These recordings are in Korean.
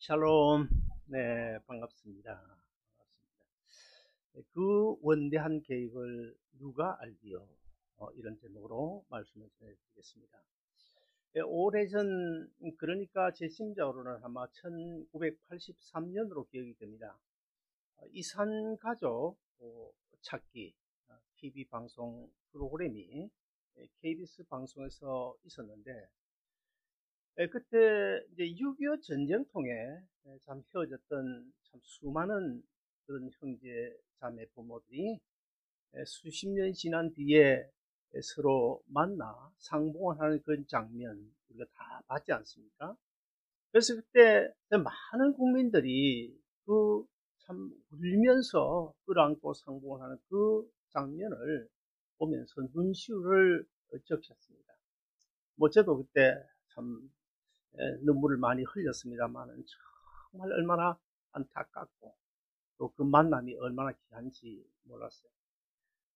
샬롬. 네, 반갑습니다. 네, 그 원대한 계획을 누가 알기요? 이런 제목으로 말씀을 전해드리겠습니다. 네, 오래전, 그러니까 제 심적으로는 아마 1983년으로 기억이 됩니다. 이산가족 찾기 TV 방송 프로그램이 KBS 방송에서 있었는데, 그때 이제 6.25 전쟁통에 참 헤어졌던 참 수많은 그런 형제 자매 부모들이 수십 년이 지난 뒤에 서로 만나 상봉을 하는 그런 장면 우리가 다 봤지 않습니까? 그래서 그때 많은 국민들이 그 참 울면서 끌어안고 상봉을 하는 그 장면을 보면서 눈시울을 적셨습니다. 뭐 저도 그때 참 눈물을 많이 흘렸습니다만은 정말 얼마나 안타깝고 또 그 만남이 얼마나 귀한지 몰랐어요.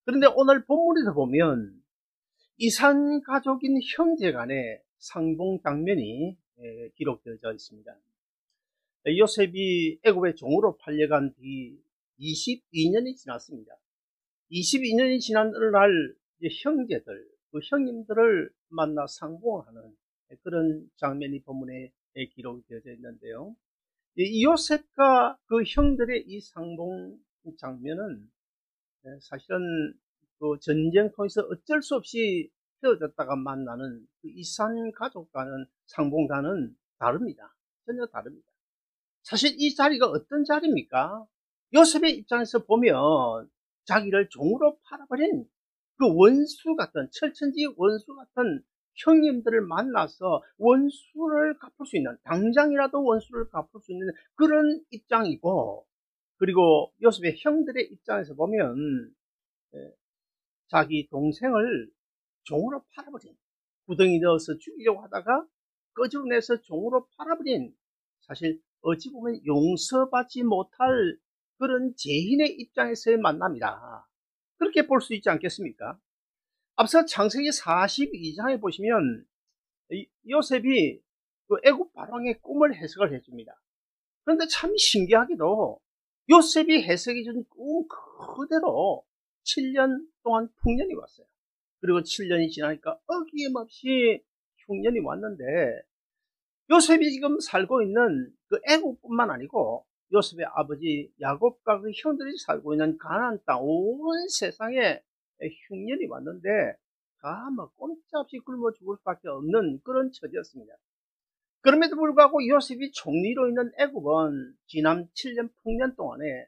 그런데 오늘 본문에서 보면 이산 가족인 형제 간의 상봉 장면이 기록되어져 있습니다. 요셉이 애굽의 종으로 팔려간 뒤 22년이 지났습니다. 22년이 지난 어느 날 형제들, 그 형님들을 만나 상봉하는 그런 장면이 본문에 기록이 되어져 있는데요. 이 요셉과 그 형들의 이 상봉 장면은 사실은 그 전쟁 통해서 어쩔 수 없이 헤어졌다가 만나는 그 이산 가족과는 상봉과는 다릅니다. 전혀 다릅니다. 사실 이 자리가 어떤 자리입니까? 요셉의 입장에서 보면 자기를 종으로 팔아버린 그 원수 같은, 철천지 원수 같은 형님들을 만나서 원수를 갚을 수 있는, 당장이라도 원수를 갚을 수 있는 그런 입장이고, 그리고 요셉의 형들의 입장에서 보면 자기 동생을 종으로 팔아버린, 구덩이 넣어서 죽이려고 하다가 끄집어내서 종으로 팔아버린, 사실 어찌 보면 용서받지 못할 그런 죄인의 입장에서의 만남이다, 그렇게 볼 수 있지 않겠습니까? 앞서 창세기 42장에 보시면 요셉이 그 애굽 바로왕의 꿈을 해석을 해줍니다. 그런데 참 신기하게도 요셉이 해석해준 꿈 그대로 7년 동안 풍년이 왔어요. 그리고 7년이 지나니까 어김없이 흉년이 왔는데, 요셉이 지금 살고 있는 그 애국뿐만 아니고 요셉의 아버지 야곱과 그 형들이 살고 있는 가나안 땅 온 세상에 흉년이 왔는데 다 뭐 꼼짝없이 굶어 죽을 수밖에 없는 그런 처지였습니다. 그럼에도 불구하고 요셉이 총리로 있는 애국은 지난 7년 풍년 동안에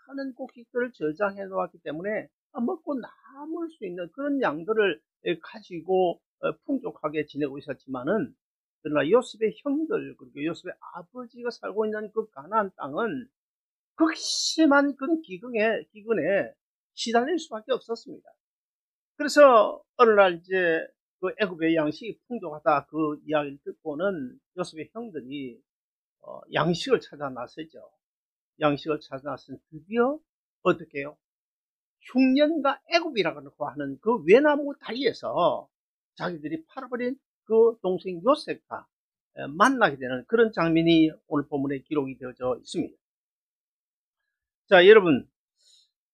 많은 곡식들을 저장해 놓았기 때문에 먹고 남을 수 있는 그런 양들을 가지고 풍족하게 지내고 있었지만은, 그러나 요셉의 형들 그리고 요셉의 아버지가 살고 있는 그 가나안 땅은 극심한 그 기근에 시달릴 수밖에 없었습니다. 그래서 어느 날 이제 그 애굽의 양식이 풍족하다 그 이야기를 듣고는 요셉의 형들이 양식을 찾아 나서죠. 양식을 찾아 나서는 드디어 어떻게 해요? 흉년과 애굽이라고 하는 그 외나무 다리에서 자기들이 팔아버린 그 동생 요셉과 만나게 되는 그런 장면이 오늘 본문에 기록이 되어져 있습니다. 자, 여러분,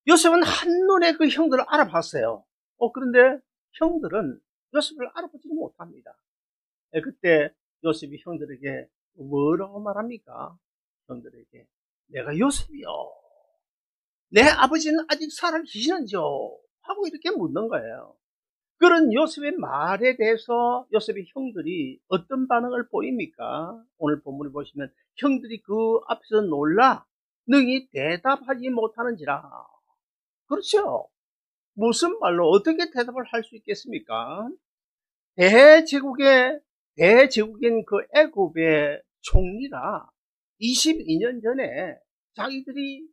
요셉은 한눈에 그 형들을 알아봤어요. 그런데 형들은 요셉을 알아보지는 못합니다. 그때 요셉이 형들에게 뭐라고 말합니까? 형들에게 내가 요셉이요, 내 아버지는 아직 살아 계시는지요? 하고 이렇게 묻는 거예요. 그런 요셉의 말에 대해서 요셉의 형들이 어떤 반응을 보입니까? 오늘 본문을 보시면 형들이 그 앞에서 놀라 능히 대답하지 못하는지라. 그렇죠? 무슨 말로 어떻게 대답을 할 수 있겠습니까? 대제국인 그 애굽의 총리라 22년 전에 자기들이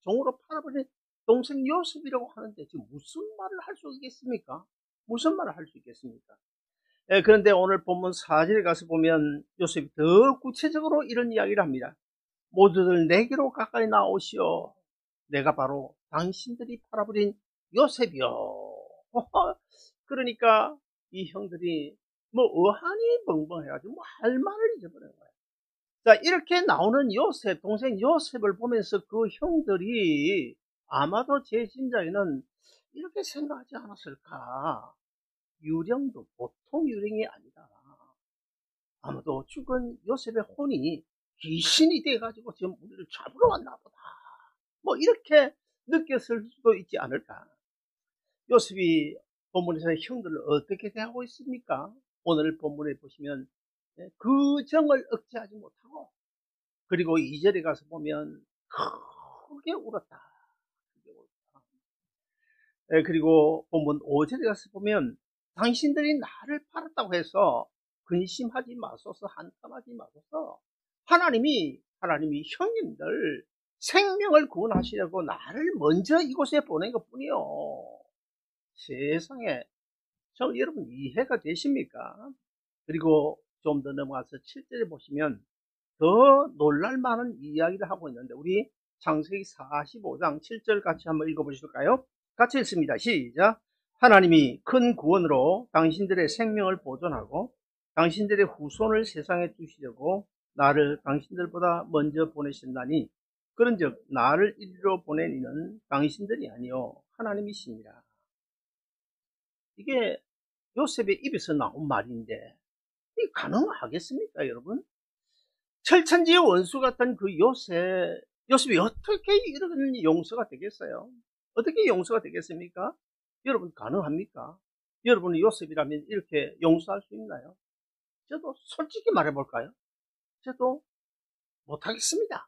종으로 팔아버린 동생 요셉이라고 하는데 지금 무슨 말을 할 수 있겠습니까? 무슨 말을 할 수 있겠습니까? 그런데 오늘 본문 4절에 가서 보면 요셉이 더 구체적으로 이런 이야기를 합니다. 모두들 내게로 가까이 나오시오. 내가 바로 당신들이 팔아버린 요셉이요. 그러니까 이 형들이 뭐 어한이 벙벙해가지고 뭐 할 말을 잊어버린 거예요. 자, 이렇게 나오는 요셉, 동생 요셉을 보면서 그 형들이 아마도 제 짐작에는 이렇게 생각하지 않았을까. 유령도 보통 유령이 아니다. 아마도 죽은 요셉의 혼이 귀신이 돼가지고 지금 우리를 잡으러 왔나 보다. 뭐 이렇게 느꼈을 수도 있지 않을까. 요셉이 본문에서 형들을 어떻게 대하고 있습니까? 오늘 본문에 보시면 그 정을 억제하지 못하고, 그리고 2절에 가서 보면 크게 울었다. 그리고 본문 5절에 가서 보면 당신들이 나를 팔았다고 해서 근심하지 마소서, 한탄하지 마소서. 하나님이 형님들 생명을 구원하시려고 나를 먼저 이곳에 보낸 것 뿐이요. 세상에, 여러분 이해가 되십니까? 그리고 좀 더 넘어가서 7절에 보시면 더 놀랄 만한 이야기를 하고 있는데, 우리 창세기 45장 7절 같이 한번 읽어보실까요? 같이 읽습니다. 시작. 하나님이 큰 구원으로 당신들의 생명을 보존하고 당신들의 후손을 세상에 두시려고 나를 당신들보다 먼저 보내신다니, 그런즉 나를 이리로 보낸 이는 당신들이 아니요 하나님이시니라. 이게 요셉의 입에서 나온 말인데 이게 가능하겠습니까, 여러분? 철천지의 원수 같은 그 요셉이 어떻게 이런 용서가 되겠어요? 어떻게 용서가 되겠습니까? 여러분 가능합니까? 여러분이 요셉이라면 이렇게 용서할 수 있나요? 저도 솔직히 말해볼까요? 저도 못하겠습니다.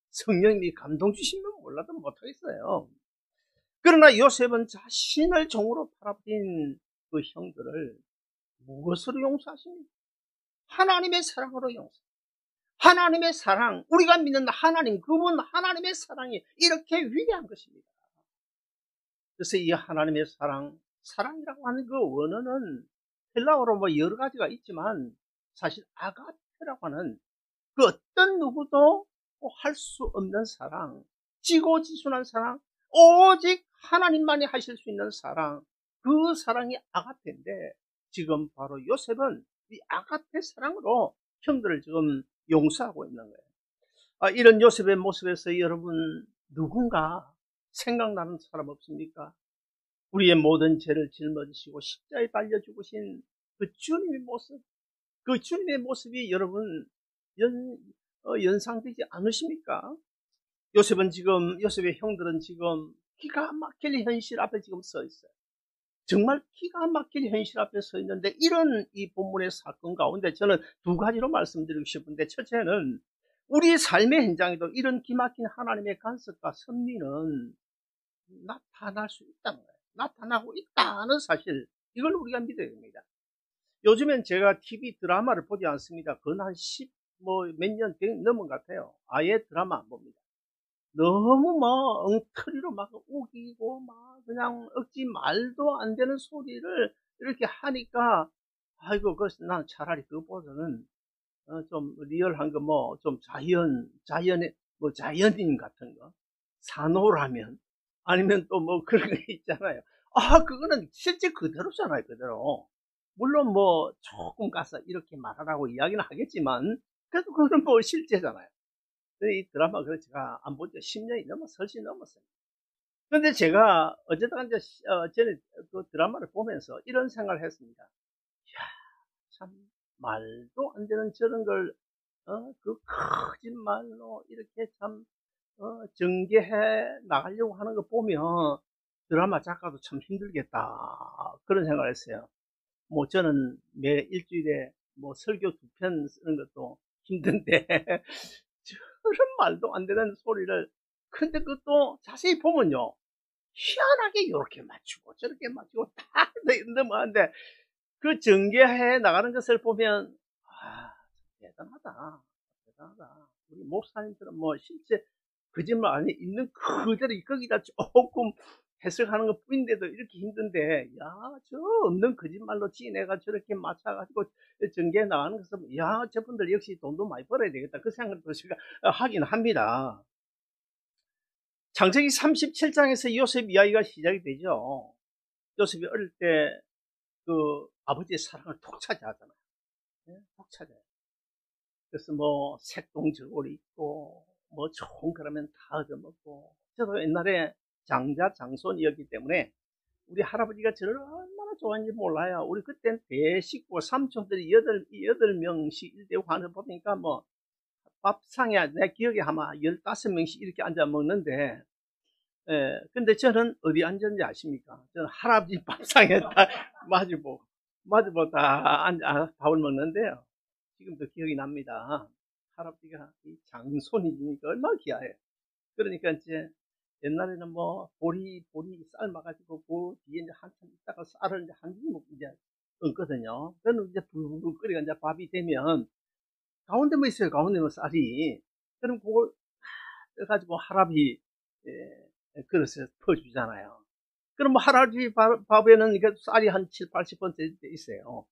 성령님이 감동 주시면 몰라도 못하겠어요. 그러나 요셉은 자신을 종으로 팔아버린 그 형들을 무엇으로 용서하십니까? 하나님의 사랑으로 용서. 하나님의 사랑, 우리가 믿는 하나님, 그분 하나님의 사랑이 이렇게 위대한 것입니다. 그래서 이 하나님의 사랑이라고 하는 그 원어는 헬라어로 뭐 여러 가지가 있지만 사실 아가페라고 하는 그 어떤 누구도 할 수 없는 사랑, 지고지순한 사랑, 오직 하나님만이 하실 수 있는 사랑, 그 사랑이 아가페인데, 지금 바로 요셉은 이 아가페 사랑으로 형들을 지금 용서하고 있는 거예요. 이런 요셉의 모습에서 여러분 누군가 생각나는 사람 없습니까? 우리의 모든 죄를 짊어지시고 십자가에 달려 죽으신 그 주님의 모습, 그 주님의 모습이 여러분 연상되지 않으십니까? 요셉의 형들은 지금 기가 막힐 현실 앞에 지금 서 있어요. 정말 기가 막힐 현실 앞에 서 있는데, 이런 이 본문의 사건 가운데 저는 두 가지로 말씀드리고 싶은데, 첫째는 우리 삶의 현장에도 이런 기막힌 하나님의 간섭과 섭리는 나타날 수 있다는 거예요. 나타나고 있다는 사실, 이걸 우리가 믿어야 됩니다. 요즘엔 제가 TV 드라마를 보지 않습니다. 그건 한 몇 년 넘은 것 같아요. 아예 드라마 안 봅니다. 너무 뭐 엉터리로 막 우기고 막 그냥 억지 말도 안 되는 소리를 이렇게 하니까, 아이고, 난 차라리 그보다는 좀 리얼한 거, 뭐 좀 자연인 같은 거, 산호라면, 아니면 또 뭐 그런 거 있잖아요. 그거는 실제 그대로잖아요, 그대로. 물론 뭐 조금 가서 이렇게 말하라고 이야기는 하겠지만, 그래도 그거는 뭐 실제잖아요. 이 드라마, 그래서 제가 안 본 지 10년이 훨씬 넘었어요. 그런데 제가 어쨌든 이제 전에 그 드라마를 보면서 이런 생각을 했습니다. 이야, 참 말도 안 되는 저런 걸 그 거짓말로 이렇게 참 전개해 나가려고 하는 거 보면 드라마 작가도 참 힘들겠다, 그런 생각을 했어요. 뭐 저는 매 일주일에 뭐 설교 2편 쓰는 것도 힘든데 저런 말도 안 되는 소리를, 근데 그것도 자세히 보면요, 희한하게 이렇게 맞추고 저렇게 맞추고 다 넘어가는데, 그 전개해 나가는 것을 보면 대단하다. 우리 목사님들은 뭐 실제 거짓말 안에 있는 그대로 거기다 조금 해석하는 것 뿐인데도 이렇게 힘든데, 저 없는 거짓말로 지내가 저렇게 맞춰가지고 전개해 나가는 것을, 저분들 역시 돈도 많이 벌어야 되겠다, 그 생각도 제가 하긴 합니다. 창세기 37장에서 요셉 이야기가 시작이 되죠. 요셉이 어릴 때 그 아버지의 사랑을 톡 차지하잖아요. 톡 차지해요. 그래서 뭐 색동저고리 있고 뭐 좋은 거라면 다 얻어먹고. 저도 옛날에 장자 장손이었기 때문에 우리 할아버지가 저를 얼마나 좋아하는지 몰라요. 우리 그땐 대식구 삼촌들이 여덟 명씩 일대고 하는 거 보니까 뭐 밥상에 내 기억에 아마 15명씩 이렇게 앉아 먹는데, 예, 근데 저는 어디 앉았는지 아십니까? 저는 할아버지 밥상에 다 마주보고 다 앉아 밥을 먹는데요. 지금도 기억이 납니다. 할아버지가 이 장손이니까 얼마나 귀하해요. 그러니까 이제 옛날에는 뭐 보리 삶아가지고 그 뒤에 이제 한참 있다가 쌀을 이제 한 주먹 이제 얹거든요. 그는 이제 불불 끓이가 이제 밥이 되면 가운데만 있어요. 가운데만 쌀이. 그럼 그걸 떠가지고 할아버지 그릇에 퍼주잖아요. 그럼 뭐 할아버지 밥에는 이게 쌀이 한 7, 80% 있어요.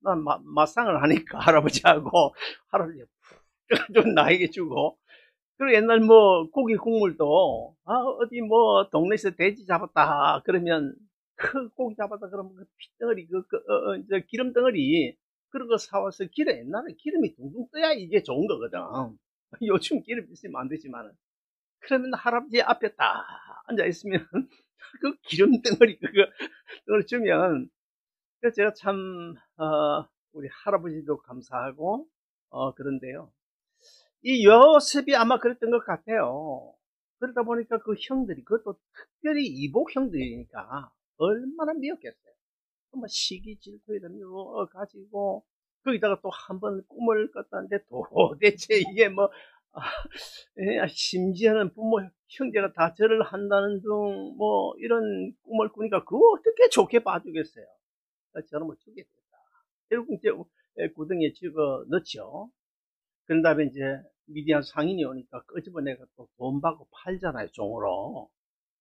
난 맞상을 하니까 할아버지하고 할아버지가 푹 나에게 주고. 그리고 옛날 뭐 고기 국물도 어디 뭐 동네에서 돼지 잡았다 그러면 큰 고기 잡았다 그러면 그 피덩어리 이제 기름 덩어리 그런 거 사와서 옛날에 기름이 둥둥 떠야 이게 좋은 거거든. 요즘 기름 있으면 안 되지만은. 그러면 할아버지 앞에 딱 앉아 있으면 그 기름 덩어리 그걸 주면, 그래서 제가 참 우리 할아버지도 감사하고 그런데요. 이 요셉이 아마 그랬던 것 같아요. 그러다 보니까 그 형들이, 그것도 특별히 이복 형들이니까 얼마나 미웠겠어요. 뭐 시기 질투에 가지고 거기다가 또 한 번 꿈을 꿨다는데 도대체 이게 뭐 심지어는 부모 형제가 다 절을 한다는 등 뭐 이런 꿈을 꾸니까 그거 어떻게 좋게 봐주겠어요. 저는 뭐 주겠다. 결국 이제 구덩이에 집어 넣죠. 그런 다음에 이제 미디안 상인이 오니까 끄집어내가 또 돈 받고 팔잖아요, 종으로.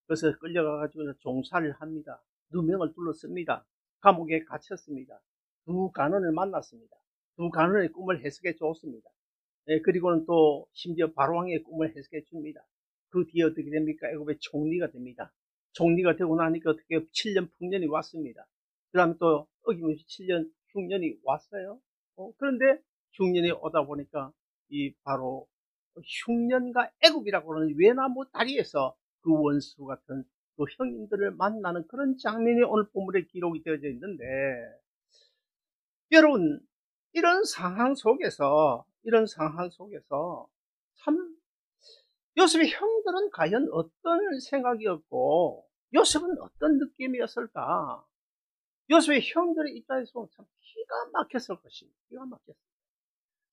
그래서 끌려가가지고 종살이를 합니다. 누명을 둘렀습니다. 감옥에 갇혔습니다. 두 간원을 만났습니다. 두 간원의 꿈을 해석해 줬습니다. 그리고는 또 심지어 바로왕의 꿈을 해석해 줍니다. 그 뒤에 어떻게 됩니까? 애굽의 총리가 됩니다. 총리가 되고 나니까 어떻게 7년 풍년이 왔습니다. 그 다음에 또 어김없이 7년 흉년이 왔어요. 그런데 흉년이 오다 보니까 이 바로 흉년과 애굽이라고 하는 외나무 다리에서 그 원수 같은 그 형님들을 만나는 그런 장면이 오늘 본문에 기록이 되어져 있는데, 여러분 이런 상황 속에서 참 요셉의 형들은 과연 어떤 생각이었고 요셉은 어떤 느낌이었을까? 요셉의 형들의 입장에서 참 기가 막혔을 것입니다. 기가 막혔어요.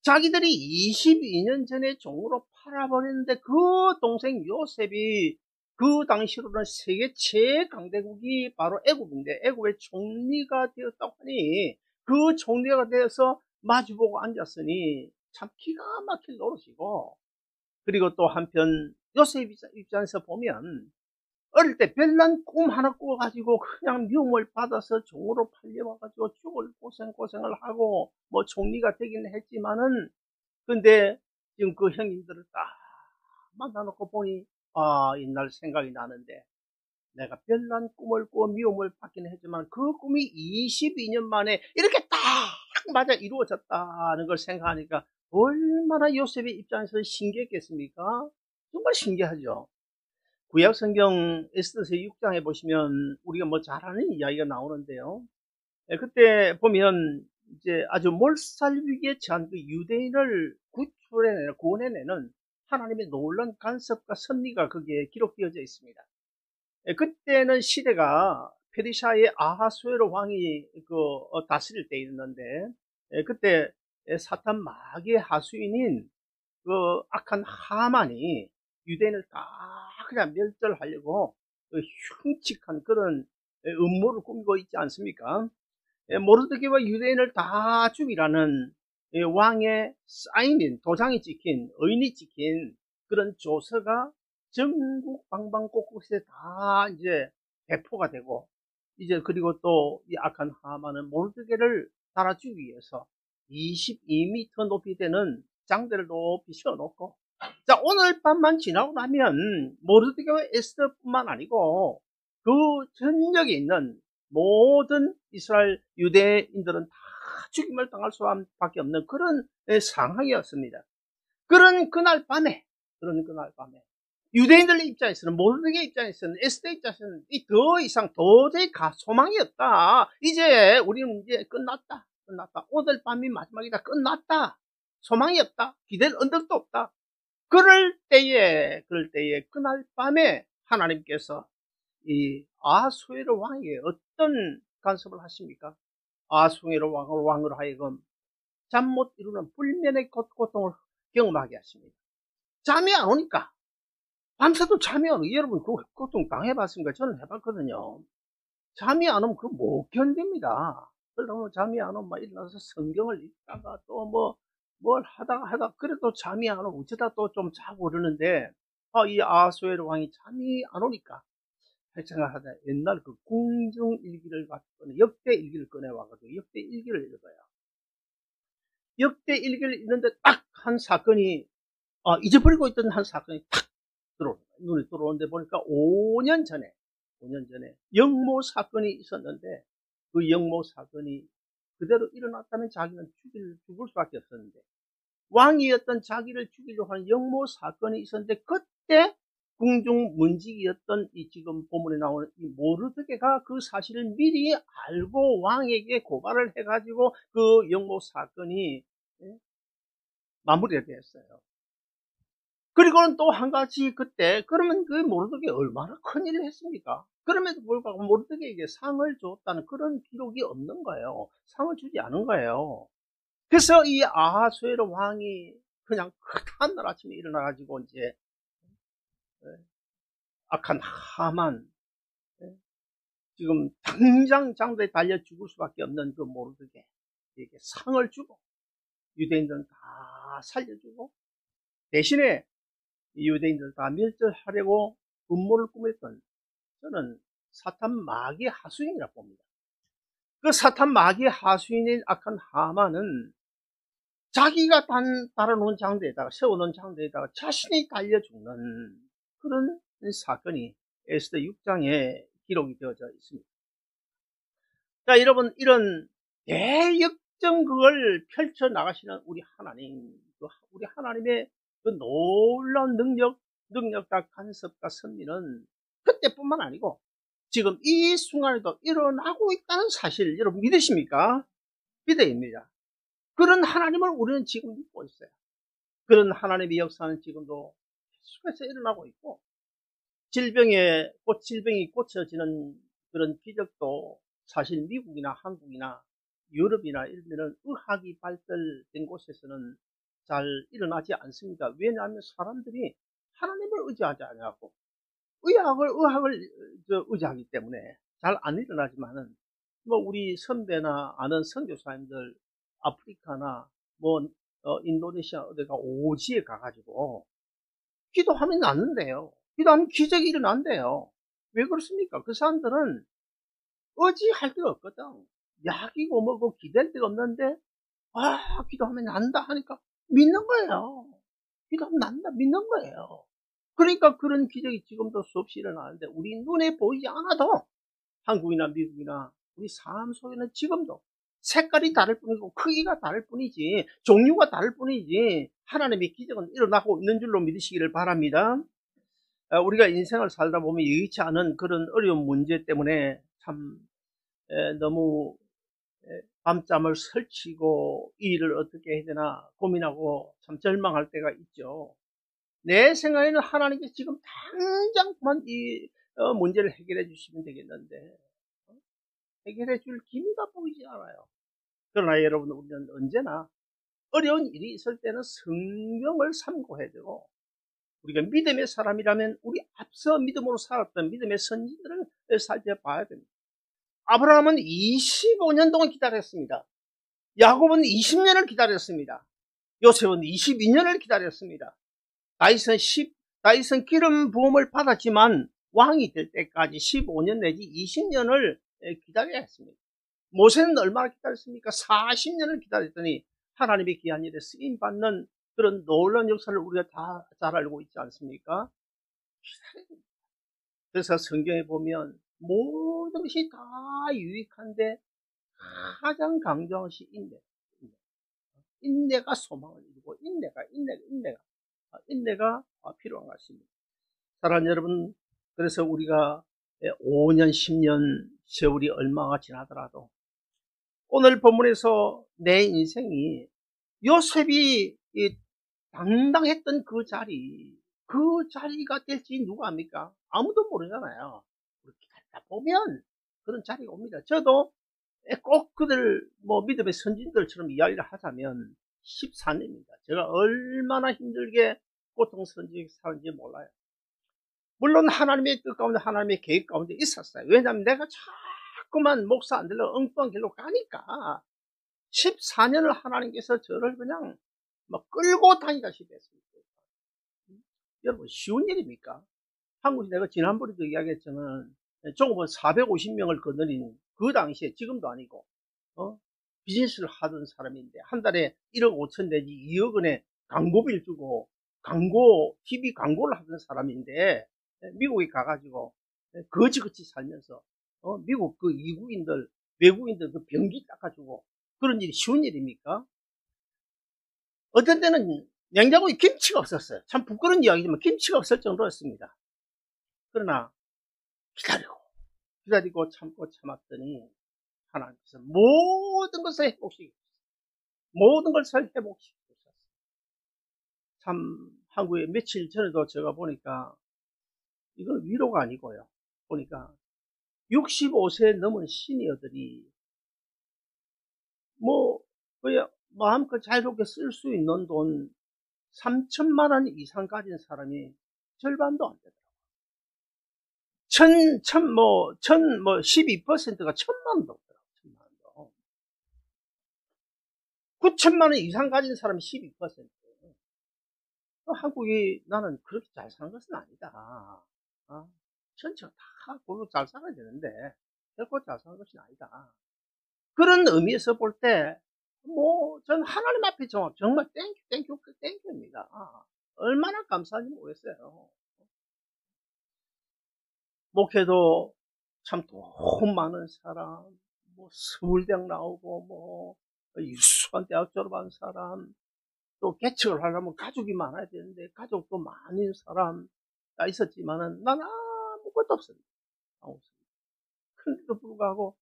자기들이 22년 전에 종으로 팔아버렸는데 그 동생 요셉이 그 당시로는 세계 최강대국이 바로 애굽인데 애굽의 총리가 되었다고 하니 그 총리가 되어서 마주보고 앉았으니 참 기가 막힐 노릇이고, 그리고 또 한편 요셉 입장에서 보면 어릴 때 별난 꿈 하나 꾸어가지고 그냥 미움을 받아서 종으로 팔려와가지고 죽을 고생을 하고 뭐 총리가 되긴 했지만은, 근데 지금 그 형님들을 딱 만나놓고 보니 옛날 생각이 나는데 내가 별난 꿈을 꾸어 미움을 받기는 했지만 그 꿈이 22년 만에 이렇게 딱 맞아 이루어졌다는 걸 생각하니까 얼마나 요셉의 입장에서 신기했겠습니까? 정말 신기하죠. 구약 성경 에스더서 6장에 보시면 우리가 뭐 잘 아는 이야기가 나오는데요. 그때 보면 이제 아주 몰살위기에 처한 그 유대인을 구원해내는 하나님의 놀라운 간섭과 섭리가 거기에 기록되어져 있습니다. 그때는 시대가 페르시아의 아하수에로 왕이 다스릴 때였는데, 그때 사탄 마귀의 하수인인 그 악한 하만이 유대인을 다 그냥 멸절하려고 흉측한 그런 음모를 꾸미고 있지 않습니까? 모르드게와 유대인을 다 죽이라는 왕의 사인인, 도장이 찍힌, 의인이 찍힌 그런 조서가 전국 방방곳곳에 다 이제 배포가 되고, 이제 그리고 또 이 악한 하만은 모르드게를 달아주기 위해서 22m 높이 되는 장대를 높이 세워놓고, 자, 오늘 밤만 지나고 나면 모르드게와 에스더뿐만 아니고 그 전역에 있는 모든 이스라엘 유대인들은 다 죽임을 당할 수밖에 없는 그런 상황이었습니다. 그런 그날 밤에 유대인들 입장에서는, 모르드게 입장에서는, 에스더 입장에서는 더 이상 도저히 소망이 없다. 이제 우리는 이제 끝났다. 오늘 밤이 마지막이다. 끝났다. 소망이 없다. 기댈 언덕도 없다. 그럴 때에 그날 밤에 하나님께서 이 아수에로 왕에게 어떤 간섭을 하십니까? 아수에로 왕으로 하여금 잠 못 이루는 불면의 고통을 경험하게 하십니다. 잠이 안 오니까, 밤새도 잠이 안 오고, 여러분 그 고통 당해봤습니까? 저는 해봤거든요. 잠이 안 오면 그거 못 견딥니다. 그러면 잠이 안 오면 막 일어나서 성경을 읽다가 또 뭘 하다가 그래도 잠이 안 오고 어쩌다 또 좀 자고 그러는데, 이 아수에로 왕이 잠이 안 오니까 생각하다 옛날 그 궁중일기를 갖고 역대일기를 꺼내와가지고 역대일기를 읽어요. 역대일기를 읽는데 딱 한 사건이, 잊어버리고 있던 한 사건이 탁 눈에 들어오는데 보니까 5년 전에 영모 사건이 있었는데, 그 영모 사건이 그대로 일어났다면 자기는 죽을 수밖에 없었는데, 왕이었던 자기를 죽이려고 하는 영모 사건이 있었는데, 그때 궁중 문직이었던 이 지금 본문에 나오는 이 모르드게가 그 사실을 미리 알고 왕에게 고발을 해가지고 그 영모 사건이 마무리가 되었어요. 그리고는 또 한 가지, 그러면 그 모르드게 얼마나 큰 일을 했습니까? 그럼에도 불구하고 모르드게에게 상을 줬다는 그런 기록이 없는 거예요. 상을 주지 않은 거예요. 그래서 이 아하수에로 왕이 그냥 한날 아침에 일어나가지고 이제 악한 하만, 지금 당장 장도에 달려 죽을 수밖에 없는 그 모르드게에게 상을 주고 유대인들은 다 살려주고, 대신에 유대인들 다 멸절하려고 음모를 꾸몄던, 저는 사탄 마귀의 하수인이라고 봅니다. 그 사탄 마귀의 하수인인 악한 하만은 자기가 달아놓은 장대에다가, 세워놓은 장대에다가 자신이 달려 죽는 그런 사건이 에스더 6장에 기록이 되어져 있습니다. 자, 여러분, 이런 대역전 그걸 펼쳐나가시는 우리 하나님의 그 놀라운 능력과 간섭과 섭리는 그때뿐만 아니고 지금 이 순간에도 일어나고 있다는 사실, 여러분 믿으십니까? 믿어야 됩니다. 그런 하나님을 우리는 지금 믿고 있어요. 그런 하나님의 역사는 지금도 계속해서 일어나고 있고, 질병이 고쳐지는 그런 기적도 사실 미국이나 한국이나 유럽이나 일본은 의학이 발달된 곳에서는 잘 일어나지 않습니다. 왜냐하면 사람들이 하나님을 의지하지 않고 의학을 의지하기 때문에 잘 안 일어나지만은, 우리 선배나 아는 선교사님들 아프리카나 인도네시아 어디가 오지에 가가지고 기도하면 낫는데요. 기도하면 기적이 일어난대요. 왜 그렇습니까? 그 사람들은 의지할 데가 없거든. 약이고 뭐고 기댈 데가 없는데, 기도하면 난다 하니까 믿는 거예요. 기도하면 난다, 믿는 거예요. 그러니까 그런 기적이 지금도 수없이 일어나는데, 우리 눈에 보이지 않아도 한국이나 미국이나 우리 삶 속에는 지금도 색깔이 다를 뿐이고 크기가 다를 뿐이지, 종류가 다를 뿐이지, 하나님의 기적은 일어나고 있는 줄로 믿으시기를 바랍니다. 우리가 인생을 살다 보면 여의치 않은 그런 어려운 문제 때문에 참 너무 밤잠을 설치고 이 일을 어떻게 해야 되나 고민하고 참 절망할 때가 있죠. 내 생각에는 하나님께서 지금 당장 그만 이 문제를 해결해 주시면 되겠는데, 해결해 줄 기미가 보이지 않아요. 그러나 여러분, 우리는 언제나 어려운 일이 있을 때는 성경을 참고해야 되고, 우리가 믿음의 사람이라면 우리 앞서 믿음으로 살았던 믿음의 선지들을 살펴봐야 됩니다. 아브라함은 25년 동안 기다렸습니다. 야곱은 20년을 기다렸습니다. 요셉은 22년을 기다렸습니다. 다윗은 기름 부음을 받았지만 왕이 될 때까지 15년 내지 20년을 기다려야 했습니다. 모세는 얼마나 기다렸습니까? 40년을 기다렸더니 하나님의 귀한 일에 쓰임받는 그런 놀라운 역사를 우리가 다 잘 알고 있지 않습니까? 그래서 성경에 보면 모든 것이 다 유익한데 가장 강조한 것이 인내. 인내가 소망을 이루고 인내가 필요한 것 같습니다. 사랑하는 여러분, 그래서 우리가 5년, 10년 세월이 얼마가 지나더라도 오늘 본문에서 내 인생이 요셉이 당당했던 그 자리가 될지 누가 압니까? 아무도 모르잖아요. 그렇게 가다 보면 그런 자리가 옵니다. 저도 꼭 그들 믿음의 선진들처럼 이야기를 하자면 14년입니다. 제가 얼마나 힘들게 고통스러운지 사는지 몰라요. 물론 하나님의 뜻 가운데 하나님의 계획 가운데 있었어요. 왜냐하면 내가 자꾸만 목사 안 들러 엉뚱한 길로 가니까 14년을 하나님께서 저를 그냥 끌고 다니다시피 했습니다. 여러분 쉬운 일입니까? 한국에 내가 지난번에도 이야기했지만 종업원 450명을 거느린 그 당시에 지금도 아니고 비즈니스를 하던 사람인데 한 달에 1억 5천 내지 2억 원의 광고비를 주고 TV 광고를 하던 사람인데 미국에 가가지고 거지같이 살면서 미국 그 이국인들 외국인들 그 병기 닦아주고 그런 일이 쉬운 일입니까? 어떤 때는 냉장고에 김치가 없었어요. 참 부끄러운 이야기지만 김치가 없을 정도였습니다. 그러나 기다리고 참고 참았더니 하나님께서 모든 것을 회복시켰어요. 모든 것을 회복시켰어요. 참 한국에 며칠 전에도 제가 보니까 이건 위로가 아니고요. 보니까 65세 넘은 시니어들이 그냥 마음껏 자유롭게 쓸 수 있는 돈 3천만 원 이상 가진 사람이 절반도 안 되더라고요. 12%가 1,000만 원도 없더라고요. 1,000만 원도. 9천만 원 이상 가진 사람이 12%. 한국이 나는 그렇게 잘 사는 것은 아니다. 전체가 다 그걸로 잘 살아야 되는데 결코 잘 사는 것은 아니다. 그런 의미에서 볼 때 전 하나님 앞에 정말 땡큐입니다. 얼마나 감사한지 모르겠어요. 목회도 참 돈 많은 사람, 서울대학 나오고 유수한 대학 졸업한 사람, 또 개척을 하려면 가족이 많아야 되는데 가족도 많은 사람가 있었지만은 난 아무것도 없습니다. 그런데도 불구하고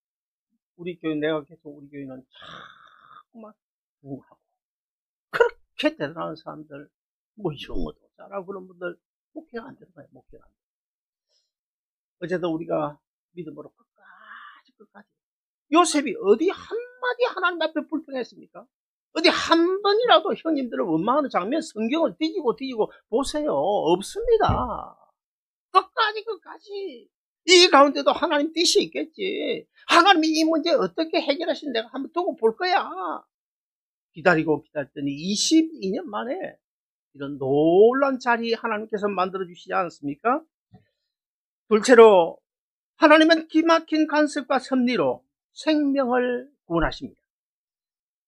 내가 계속 우리 교회는 자꾸만 부흥하고 그렇게 대단한 사람들, 영어도 잘하고 그런 분들 목회가 안 되는 거예요. 목회가 안 돼요. 어제도 우리가 믿음으로 끝까지 요셉이 어디 한마디 하나님 앞에 불평했습니까? 어디 한 번이라도 형님들을 원망하는 장면 성경을 뒤지고 보세요. 없습니다. 끝까지 이 가운데도 하나님 뜻이 있겠지. 하나님이 이 문제 어떻게 해결하시는 내가 한번 두고 볼 거야. 기다렸더니 22년 만에 이런 놀란 자리 하나님께서 만들어 주시지 않았습니까? 둘째로 하나님은 기막힌 간섭과 섭리로 생명을 구원하십니다.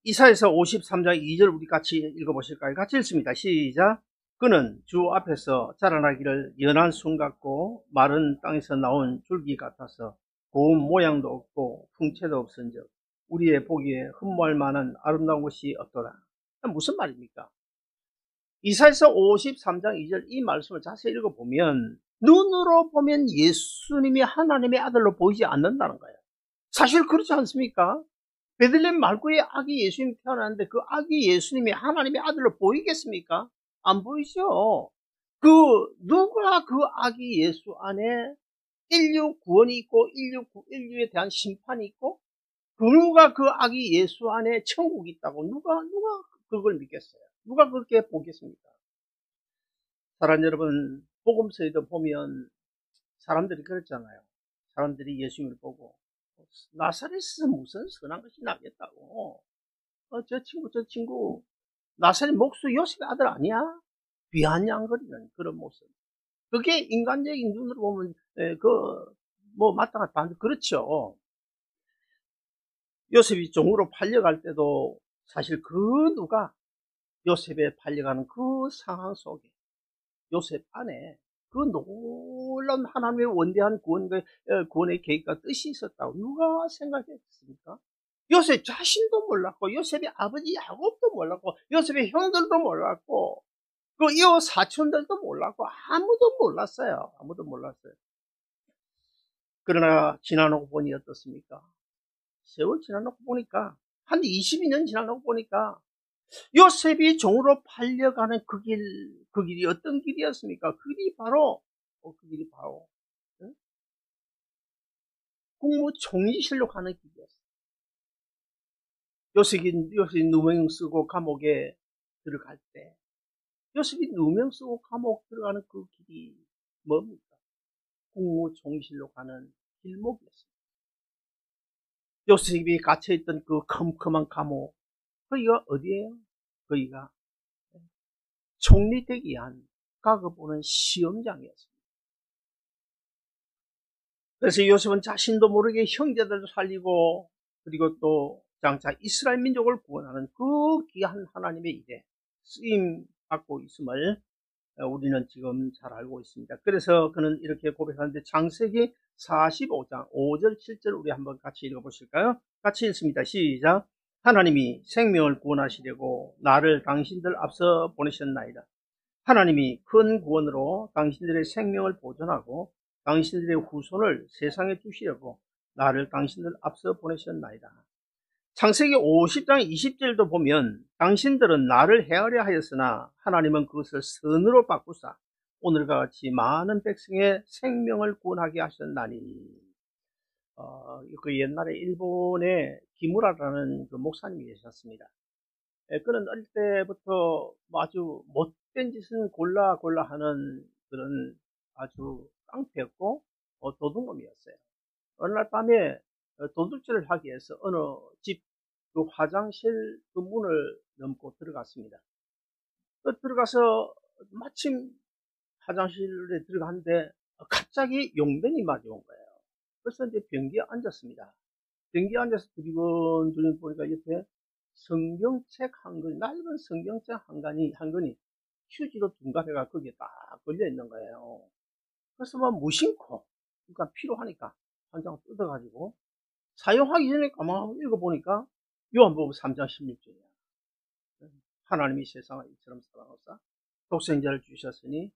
이사야서 53장 2절 우리 같이 읽어보실까요? 같이 읽습니다. 시작. 그는 주 앞에서 자라나기를 연한 순 같고 마른 땅에서 나온 줄기 같아서 고운 모양도 없고 풍채도 없은즉 우리의 보기에 흠모할 만한 아름다운 것이 없더라. 무슨 말입니까? 이사야서 53장 2절 이 말씀을 자세히 읽어보면 눈으로 보면 예수님이 하나님의 아들로 보이지 않는다는 거예요. 사실 그렇지 않습니까? 베들레헴 말고의 아기 예수님이 태어났는데 그 아기 예수님이 하나님의 아들로 보이겠습니까? 안 보이죠. 누가 그 아기 예수 안에 인류 구원이 있고 인류에 대한 심판이 있고 누가 그 아기 예수 안에 천국이 있다고 누가 그걸 믿겠어요? 누가 그렇게 보겠습니까? 사랑하는 여러분, 복음서에도 보면 사람들이 그랬잖아요. 사람들이 예수님을 보고 나사렛에서 무슨 선한 것이 나겠다고. 저 친구 나사렛 목수 요셉의 아들 아니야? 비아냥거리는 그런 모습. 그게 인간적인 눈으로 보면 마땅한 반응. 그렇죠. 요셉이 종으로 팔려갈 때도 사실 누가 요셉에 팔려가는 그 상황 속에 요셉 안에 그 놀라운 하나님의 원대한 구원의 계획과 뜻이 있었다고 누가 생각했습니까? 요셉 자신도 몰랐고, 요셉의 아버지 야곱도 몰랐고, 요셉의 형들도 몰랐고, 그 이호 사촌들도 몰랐고, 아무도 몰랐어요. 아무도 몰랐어요. 그러나 지나놓고 보니 어떻습니까? 세월 지나놓고 보니까, 한 22년 지나놓고 보니까, 요셉이 종으로 팔려가는 그 길이 어떤 길이었습니까? 그 길이 바로 응? 국무총리실로 가는 길이었어요. 요셉이 누명 쓰고 감옥에 들어갈 때, 요셉이 누명 쓰고 감옥 들어가는 그 길이 뭡니까? 국무총리실로 가는 길목이었습니다. 요셉이 갇혀있던 그 컴컴한 감옥, 거기가 어디예요? 거기가 총리 되기 위한 각을 보는 시험장이었습니다. 그래서 요셉은 자신도 모르게 형제들도 살리고, 그리고 또 장차 이스라엘 민족을 구원하는 그 귀한 하나님의 일에 쓰임 받고 있음을 우리는 지금 잘 알고 있습니다. 그래서 그는 이렇게 고백하는데, 창세기 45장 5절 7절 우리 한번 같이 읽어보실까요? 같이 읽습니다. 시작. 하나님이 생명을 구원하시려고 나를 당신들 앞서 보내셨나이다. 하나님이 큰 구원으로 당신들의 생명을 보존하고 당신들의 후손을 세상에 두시려고 나를 당신들 앞서 보내셨나이다. 창세기 50장 20절도 보면 당신들은 나를 헤아려 하였으나 하나님은 그것을 선으로 바꾸사 오늘과 같이 많은 백성의 생명을 구원하게 하셨나니. 그 옛날에 일본에 기무라라는 그 목사님이 계셨습니다. 그는 어릴 때부터 아주 못된 짓은 골라 하는 그런 아주 깡패였고 도둑놈이었어요. 어느 날 밤에 도둑질을 하기 위해서 어느 집 그 화장실 그 문을 넘고 들어갔습니다. 들어가서 마침 화장실에 들어갔는데 갑자기 용변이 마주온 거예요. 그래서 이제 변기에 앉았습니다. 변기에 앉아서 두리번 보니까 옆에 성경책 한 권, 낡은 성경책 한 권이 휴지로 둔갑해가 거기에 딱 걸려 있는 거예요. 그래서 막 무심코, 그러니까 필요하니까 한 장 뜯어가지고 사용하기 전에 가만 읽어보니까 요한복음 3장 16절이야. 하나님이 세상을 이처럼 사랑하사 독생자를 주셨으니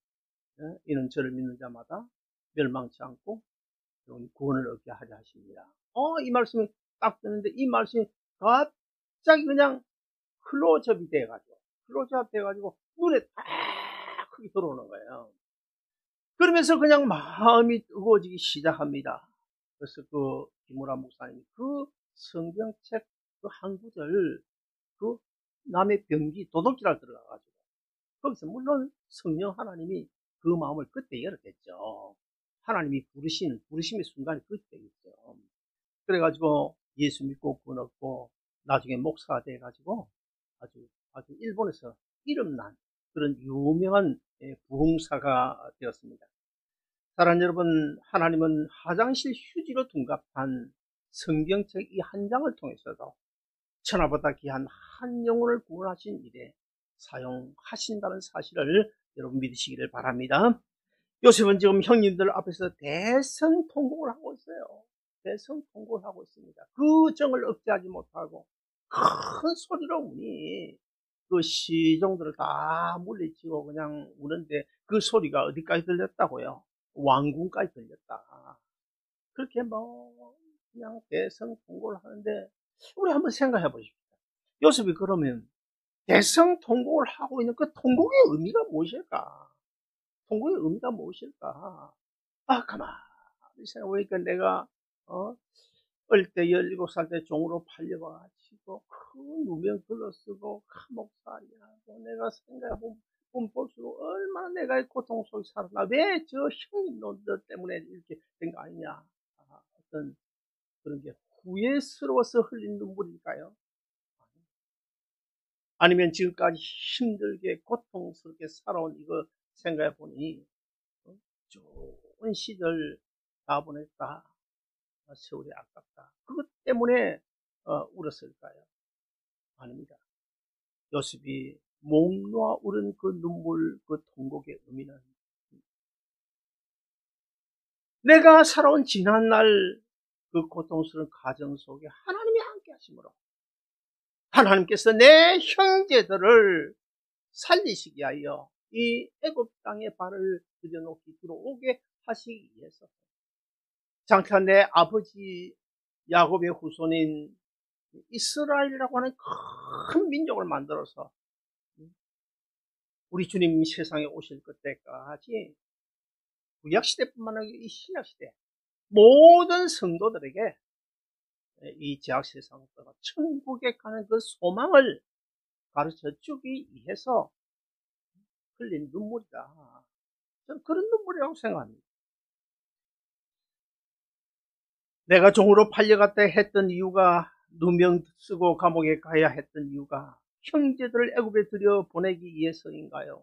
이는 저를 믿는 자마다 멸망치 않고 구원을 얻게 하려 하십니다. 이 말씀이 딱 듣는데 이 말씀이 갑자기 그냥 클로즈업이 돼가지고 눈에 딱 크게 들어오는 거예요. 그러면서 그냥 마음이 뜨거워지기 시작합니다. 그래서 그 김우라 목사님이 그 성경책 그 한 구절 그 남의 병기 도둑질할 들어가가지고 거기서 물론 성령 하나님이 그 마음을 그때 열었겠죠. 하나님이 부르심의 순간이 그때겠죠. 그래가지고 예수 믿고 구원 얻고 나중에 목사가 돼가지고 아주 일본에서 이름난 그런 유명한 부흥사가 되었습니다. 사랑하는 여러분, 하나님은 화장실 휴지로 둔갑한 성경책 이 한 장을 통해서도 천하보다 귀한 한 영혼을 구원하신 일에 사용하신다는 사실을 여러분 믿으시기를 바랍니다. 요셉은 지금 형님들 앞에서 대성통곡을 하고 있어요. 대성통곡을 하고 있습니다. 그 정을 억제하지 못하고 큰 소리로 우니 그 시종들을 다 물리치고 그냥 우는데 그 소리가 어디까지 들렸다고요? 왕궁까지 들렸다. 그렇게 뭐 그냥 대성통곡을 하는데 우리 한번 생각해 보십시오. 요셉이 그러면 대성통곡을 하고 있는 그 통곡의 의미가 무엇일까? 통곡의 의미가 무엇일까? 가만히 생각해보니까 내가 어릴 때 17살 때 종으로 팔려가지고 큰 누명 둘러쓰고 감옥살이하고 내가 생각해보면 볼수록 얼마나 내가 고통 속에 살았나. 왜 저 형님들 때문에 이렇게 된 거 아니냐. 어떤 그런 게 후회스러워서 흘린 눈물일까요? 아니면 지금까지 힘들게 고통스럽게 살아온 이거 생각해 보니 좋은 시절 다 보냈다. 세월이 아깝다. 그것 때문에 울었을까요? 아닙니다. 요셉이 목 놓아 울은 그 눈물, 그 통곡의 의미는 내가 살아온 지난날 그 고통스러운 가정 속에 하나님이 함께 하심으로 하나님께서 내 형제들을 살리시기 위하여 이 애굽 땅에 발을 들여놓기 들어오게 하시기 위해서 장차 내 아버지 야곱의 후손인 이스라엘이라고 하는 큰 민족을 만들어서 우리 주님 세상에 오실 그때까지 구약시대뿐만 아니라 이 신약시대 모든 성도들에게 이 제약세상부터 천국에 가는 그 소망을 가르쳐 주기 위해서 흘린 눈물이다. 저는 그런 눈물이라고 생각합니다. 내가 종으로 팔려갔다 했던 이유가 누명 쓰고 감옥에 가야 했던 이유가 형제들을 애굽에 들여 보내기 위해서인가요?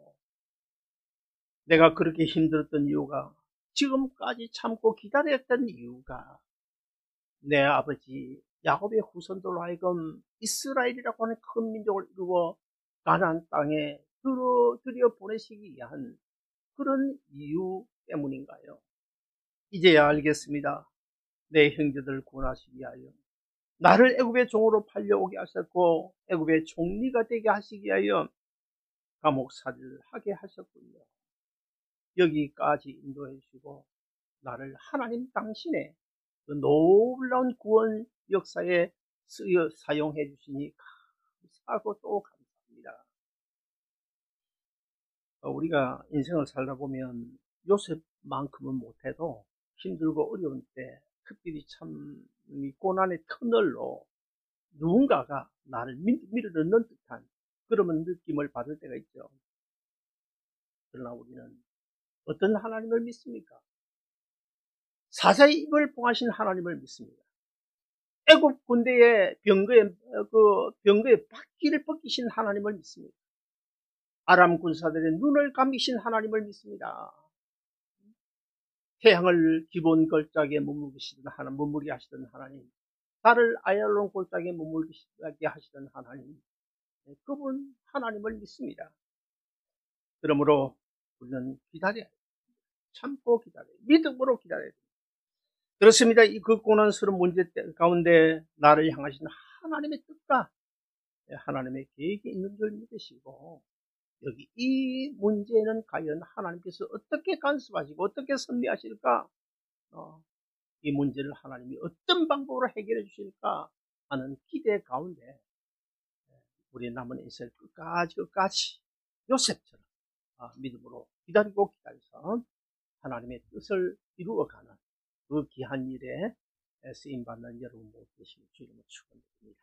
내가 그렇게 힘들었던 이유가 지금까지 참고 기다렸던 이유가 내 아버지 야곱의 후손들로 하여금 이스라엘이라고 하는 큰 민족을 이루어 가나안 땅에 들여 보내시기 위한 그런 이유 때문인가요? 이제야 알겠습니다. 내 형제들을 구원하시기 위하여 나를 애굽의 종으로 팔려오게 하셨고 애굽의 총리가 되게 하시기 위하여 감옥살이를 하게 하셨군요. 여기까지 인도해 주시고 나를 하나님 당신의 그 놀라운 구원 역사에 쓰여 사용해 주시니 감사하고 또 감사합니다. 우리가 인생을 살다 보면 요셉만큼은 못해도 힘들고 어려운 때 특별히 참 고난의 터널로 누군가가 나를 밀어넣는 듯한 그런 느낌을 받을 때가 있죠. 그러나 우리는 어떤 하나님을 믿습니까? 사자의 입을 봉하신 하나님을 믿습니다. 애굽 군대의 병거의 바퀴를 벗기신 하나님을 믿습니다. 아람 군사들의 눈을 감기신 하나님을 믿습니다. 태양을 기본 걸작에 머무르게 하시던 하나님, 달을 아얄론 골짜기에 머무르게 하시던 하나님, 그분 하나님을 믿습니다. 그러므로 우리는 기다려야 됩니다. 참고 기다려야 됩니다. 믿음으로 기다려야 됩니다. 그렇습니다. 그 고난스러운 문제 가운데 나를 향하신 하나님의 뜻과 하나님의 계획이 있는 줄 믿으시고 여기 이 문제는 과연 하나님께서 어떻게 간섭하시고 어떻게 섭리하실까? 이 문제를 하나님이 어떤 방법으로 해결해 주실까 하는 기대 가운데 우리 남은 인생 끝까지 요셉처럼 믿음으로 기다리고 기다려서 하나님의 뜻을 이루어가는 그 귀한 일에 쓰임받는 여러분 모두 되시길 주님을 축원드립니다.